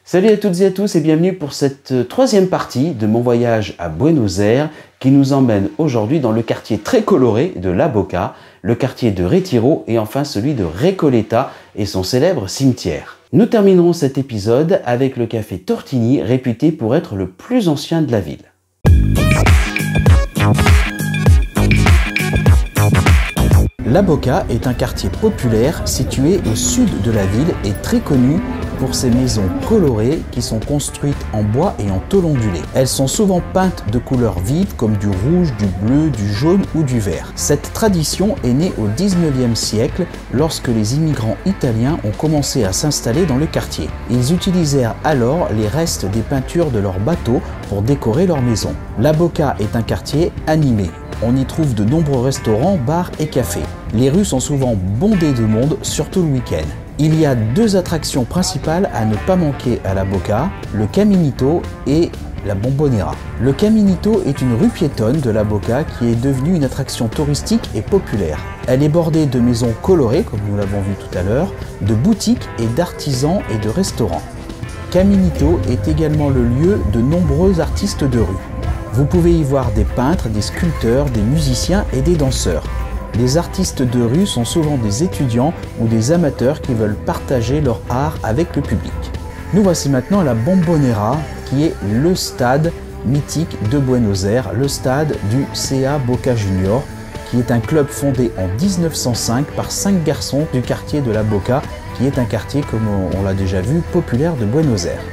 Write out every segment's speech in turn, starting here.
Salut à toutes et à tous et bienvenue pour cette troisième partie de mon voyage à Buenos Aires qui nous emmène aujourd'hui dans le quartier très coloré de La Boca, le quartier de Retiro et enfin celui de Recoleta et son célèbre cimetière. Nous terminerons cet épisode avec le café Tortini, réputé pour être le plus ancien de la ville. La Boca est un quartier populaire situé au sud de la ville et très connu pour ses maisons colorées qui sont construites en bois et en tôle ondulée. Elles sont souvent peintes de couleurs vives comme du rouge, du bleu, du jaune ou du vert. Cette tradition est née au 19e siècle lorsque les immigrants italiens ont commencé à s'installer dans le quartier. Ils utilisèrent alors les restes des peintures de leurs bateaux pour décorer leurs maisons. La Boca est un quartier animé. On y trouve de nombreux restaurants, bars et cafés. Les rues sont souvent bondées de monde, surtout le week-end. Il y a deux attractions principales à ne pas manquer à La Boca, le Caminito et la Bombonera. Le Caminito est une rue piétonne de La Boca qui est devenue une attraction touristique et populaire. Elle est bordée de maisons colorées, comme nous l'avons vu tout à l'heure, de boutiques et d'artisans et de restaurants. Caminito est également le lieu de nombreux artistes de rue. Vous pouvez y voir des peintres, des sculpteurs, des musiciens et des danseurs. Les artistes de rue sont souvent des étudiants ou des amateurs qui veulent partager leur art avec le public. Nous voici maintenant à la Bombonera, qui est le stade mythique de Buenos Aires, le stade du CA Boca Juniors, qui est un club fondé en 1905 par 5 garçons du quartier de La Boca, qui est un quartier, comme on l'a déjà vu, populaire de Buenos Aires.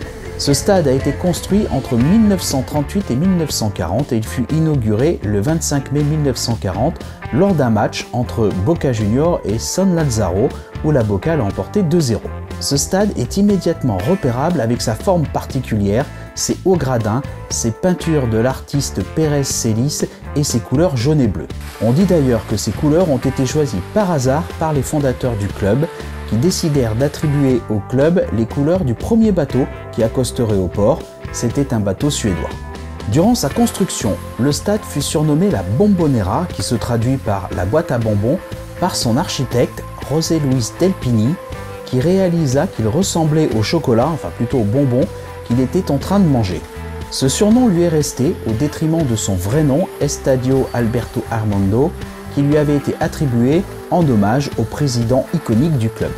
Ce stade a été construit entre 1938 et 1940 et il fut inauguré le 25 mai 1940 lors d'un match entre Boca Juniors et San Lazzaro où la Boca l'a emporté 2-0. Ce stade est immédiatement repérable avec sa forme particulière, ses hauts gradins, ses peintures de l'artiste Pérez Celis et ses couleurs jaune et bleu. On dit d'ailleurs que ces couleurs ont été choisies par hasard par les fondateurs du club qui décidèrent d'attribuer au club les couleurs du premier bateau qui accosterait au port, c'était un bateau suédois. Durant sa construction, le stade fut surnommé la Bombonera, qui se traduit par la boîte à bonbons, par son architecte José Luis Delpini, qui réalisa qu'il ressemblait au chocolat, enfin plutôt au bonbon, qu'il était en train de manger. Ce surnom lui est resté au détriment de son vrai nom, Estadio Alberto Armando, qui lui avait été attribué en hommage au président iconique du club.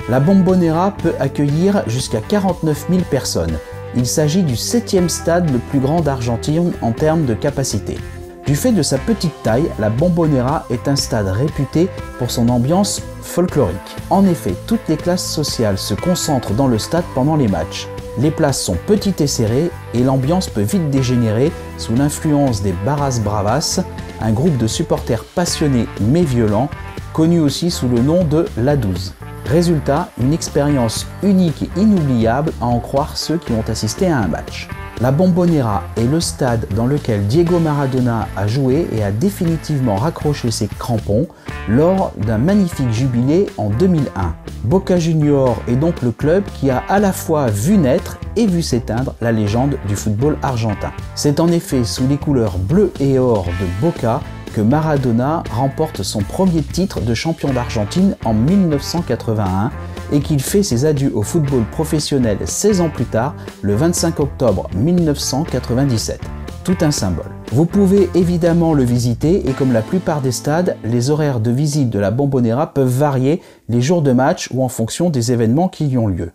La Bombonera peut accueillir jusqu'à 49 000 personnes. Il s'agit du 7e stade le plus grand d'Argentine en termes de capacité. Du fait de sa petite taille, la Bombonera est un stade réputé pour son ambiance folklorique. En effet, toutes les classes sociales se concentrent dans le stade pendant les matchs. Les places sont petites et serrées et l'ambiance peut vite dégénérer sous l'influence des Barras Bravas, un groupe de supporters passionnés mais violents, connu aussi sous le nom de La 12. Résultat, une expérience unique et inoubliable à en croire ceux qui ont assisté à un match. La Bombonera est le stade dans lequel Diego Maradona a joué et a définitivement raccroché ses crampons lors d'un magnifique jubilé en 2001. Boca Juniors est donc le club qui a à la fois vu naître et vu s'éteindre la légende du football argentin. C'est en effet sous les couleurs bleu et or de Boca que Maradona remporte son premier titre de champion d'Argentine en 1981 et qu'il fait ses adieux au football professionnel 16 ans plus tard, le 25 octobre 1997. Tout un symbole. Vous pouvez évidemment le visiter et comme la plupart des stades, les horaires de visite de la Bombonera peuvent varier les jours de match ou en fonction des événements qui y ont lieu.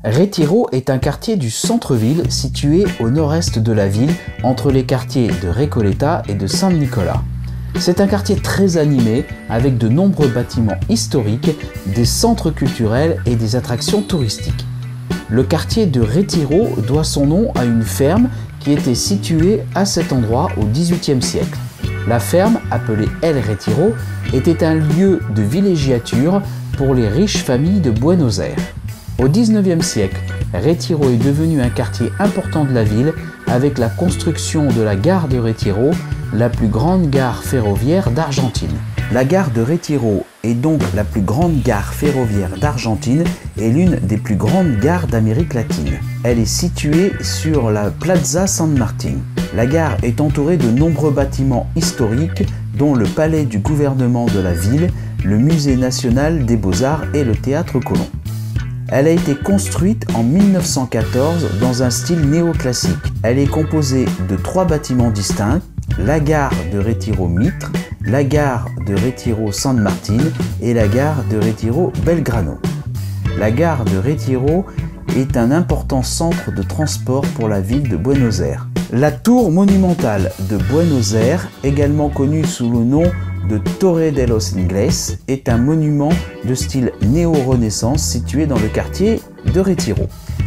Retiro est un quartier du centre-ville situé au nord-est de la ville, entre les quartiers de Recoleta et de San Nicolas. C'est un quartier très animé, avec de nombreux bâtiments historiques, des centres culturels et des attractions touristiques. Le quartier de Retiro doit son nom à une ferme qui était située à cet endroit au XVIIIe siècle. La ferme, appelée El Retiro, était un lieu de villégiature pour les riches familles de Buenos Aires. Au XIXe siècle, Retiro est devenu un quartier important de la ville avec la construction de la gare de Retiro, la plus grande gare ferroviaire d'Argentine. La gare de Retiro est donc la plus grande gare ferroviaire d'Argentine et l'une des plus grandes gares d'Amérique latine. Elle est située sur la Plaza San Martín. La gare est entourée de nombreux bâtiments historiques, dont le palais du gouvernement de la ville, le Musée national des beaux-arts et le Théâtre Colomb. Elle a été construite en 1914 dans un style néoclassique. Elle est composée de 3 bâtiments distincts, la gare de Retiro-Mitre, la gare de Retiro-San Martin et la gare de Retiro-Belgrano. La gare de Retiro est un important centre de transport pour la ville de Buenos Aires. La tour monumentale de Buenos Aires, également connue sous le nom de Torre de los Ingles, est un monument de style néo-renaissance situé dans le quartier de Retiro.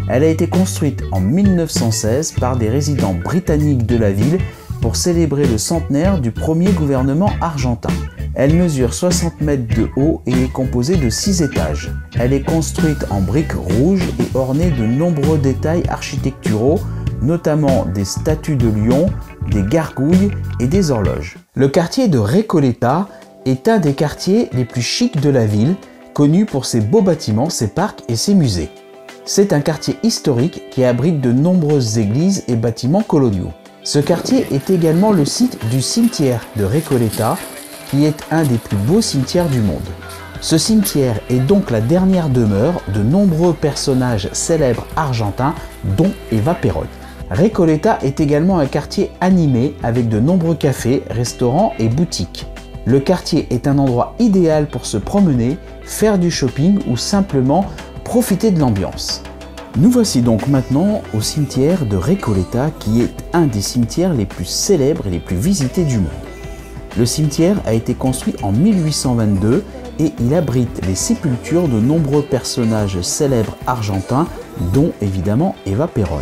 Elle a été construite en 1916 par des résidents britanniques de la ville pour célébrer le centenaire du premier gouvernement argentin. Elle mesure 60 mètres de haut et est composée de 6 étages. Elle est construite en briques rouges et ornée de nombreux détails architecturaux, notamment des statues de lions, des gargouilles et des horloges. Le quartier de Recoleta est un des quartiers les plus chics de la ville, connu pour ses beaux bâtiments, ses parcs et ses musées. C'est un quartier historique qui abrite de nombreuses églises et bâtiments coloniaux. Ce quartier est également le site du cimetière de Recoleta, qui est un des plus beaux cimetières du monde. Ce cimetière est donc la dernière demeure de nombreux personnages célèbres argentins, dont Eva Perón. Recoleta est également un quartier animé avec de nombreux cafés, restaurants et boutiques. Le quartier est un endroit idéal pour se promener, faire du shopping ou simplement profiter de l'ambiance. Nous voici donc maintenant au cimetière de Recoleta, qui est un des cimetières les plus célèbres et les plus visités du monde. Le cimetière a été construit en 1822 et il abrite les sépultures de nombreux personnages célèbres argentins, dont évidemment Eva Perón.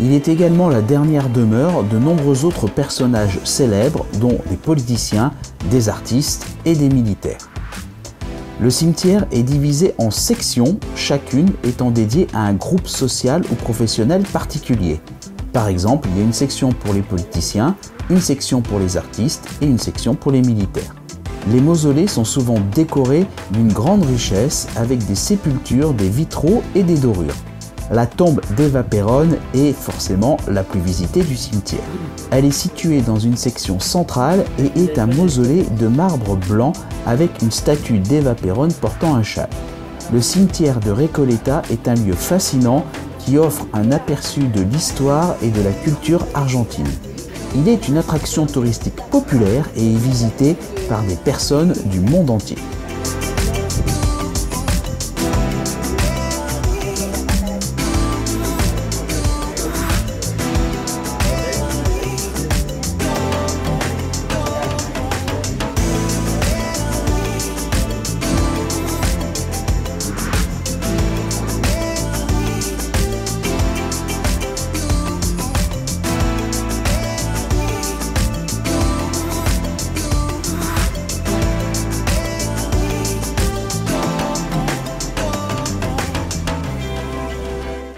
Il est également la dernière demeure de nombreux autres personnages célèbres, dont des politiciens, des artistes et des militaires. Le cimetière est divisé en sections, chacune étant dédiée à un groupe social ou professionnel particulier. Par exemple, il y a une section pour les politiciens, une section pour les artistes et une section pour les militaires. Les mausolées sont souvent décorés d'une grande richesse avec des sépultures, des vitraux et des dorures. La tombe d'Eva Perón est forcément la plus visitée du cimetière. Elle est située dans une section centrale et est un mausolée de marbre blanc avec une statue d'Eva Perón portant un châle. Le cimetière de Recoleta est un lieu fascinant qui offre un aperçu de l'histoire et de la culture argentine. Il est une attraction touristique populaire et est visité par des personnes du monde entier.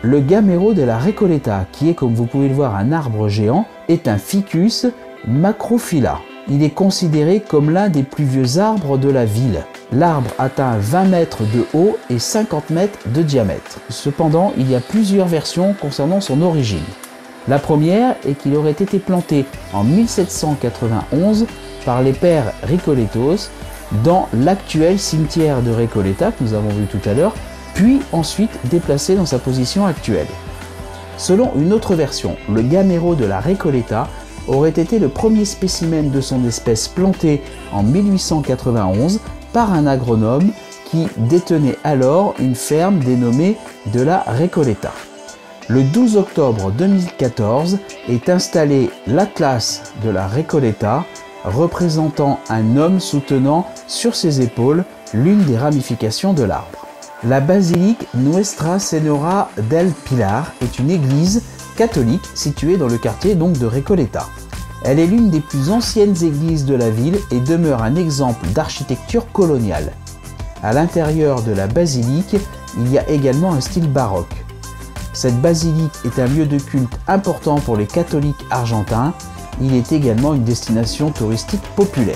Le gamero de la Recoleta, qui est, comme vous pouvez le voir, un arbre géant, est un Ficus macrophylla. Il est considéré comme l'un des plus vieux arbres de la ville. L'arbre atteint 20 mètres de haut et 50 mètres de diamètre. Cependant, il y a plusieurs versions concernant son origine. La première est qu'il aurait été planté en 1791 par les pères Recoletos dans l'actuel cimetière de Recoleta que nous avons vu tout à l'heure, puis ensuite déplacé dans sa position actuelle. Selon une autre version, le gamero de la Recoleta aurait été le premier spécimen de son espèce planté en 1891 par un agronome qui détenait alors une ferme dénommée de la Recoleta. Le 12 octobre 2014 est installé l'Atlas de la Recoleta, représentant un homme soutenant sur ses épaules l'une des ramifications de l'arbre. La basilique Nuestra Señora del Pilar est une église catholique située dans le quartier donc de Recoleta. Elle est l'une des plus anciennes églises de la ville et demeure un exemple d'architecture coloniale. À l'intérieur de la basilique, il y a également un style baroque. Cette basilique est un lieu de culte important pour les catholiques argentins. Il est également une destination touristique populaire.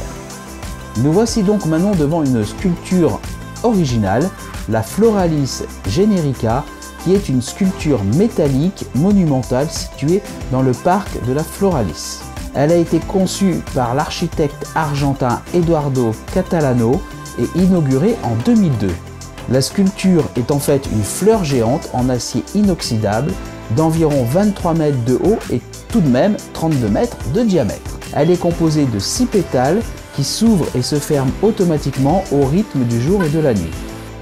Nous voici donc maintenant devant une sculpture originale, la Floralis Generica, qui est une sculpture métallique monumentale située dans le parc de la Floralis. Elle a été conçue par l'architecte argentin Eduardo Catalano et inaugurée en 2002. La sculpture est en fait une fleur géante en acier inoxydable d'environ 23 mètres de haut et tout de même 32 mètres de diamètre. Elle est composée de 6 pétales qui s'ouvrent et se ferment automatiquement au rythme du jour et de la nuit.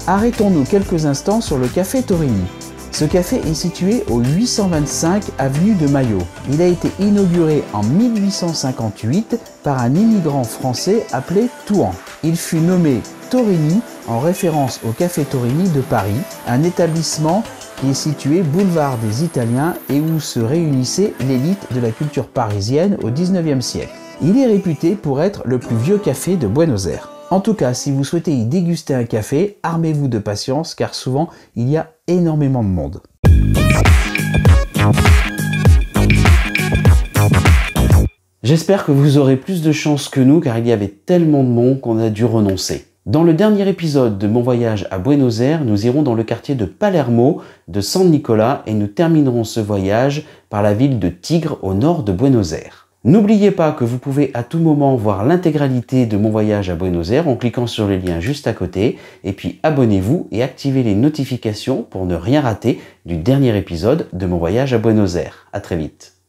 Arrêtons-nous quelques instants sur le café Torini. Ce café est situé au 825 avenue de Maillot. Il a été inauguré en 1858 par un immigrant français appelé Touhan. Il fut nommé Torini en référence au café Torini de Paris, un établissement qui est situé boulevard des Italiens et où se réunissait l'élite de la culture parisienne au 19e siècle. Il est réputé pour être le plus vieux café de Buenos Aires. En tout cas, si vous souhaitez y déguster un café, armez-vous de patience car souvent il y a énormément de monde. J'espère que vous aurez plus de chance que nous car il y avait tellement de monde qu'on a dû renoncer. Dans le dernier épisode de mon voyage à Buenos Aires, nous irons dans le quartier de Palermo de San Nicolas et nous terminerons ce voyage par la ville de Tigre au nord de Buenos Aires. N'oubliez pas que vous pouvez à tout moment voir l'intégralité de mon voyage à Buenos Aires en cliquant sur le lien juste à côté et puis abonnez-vous et activez les notifications pour ne rien rater du dernier épisode de mon voyage à Buenos Aires. À très vite.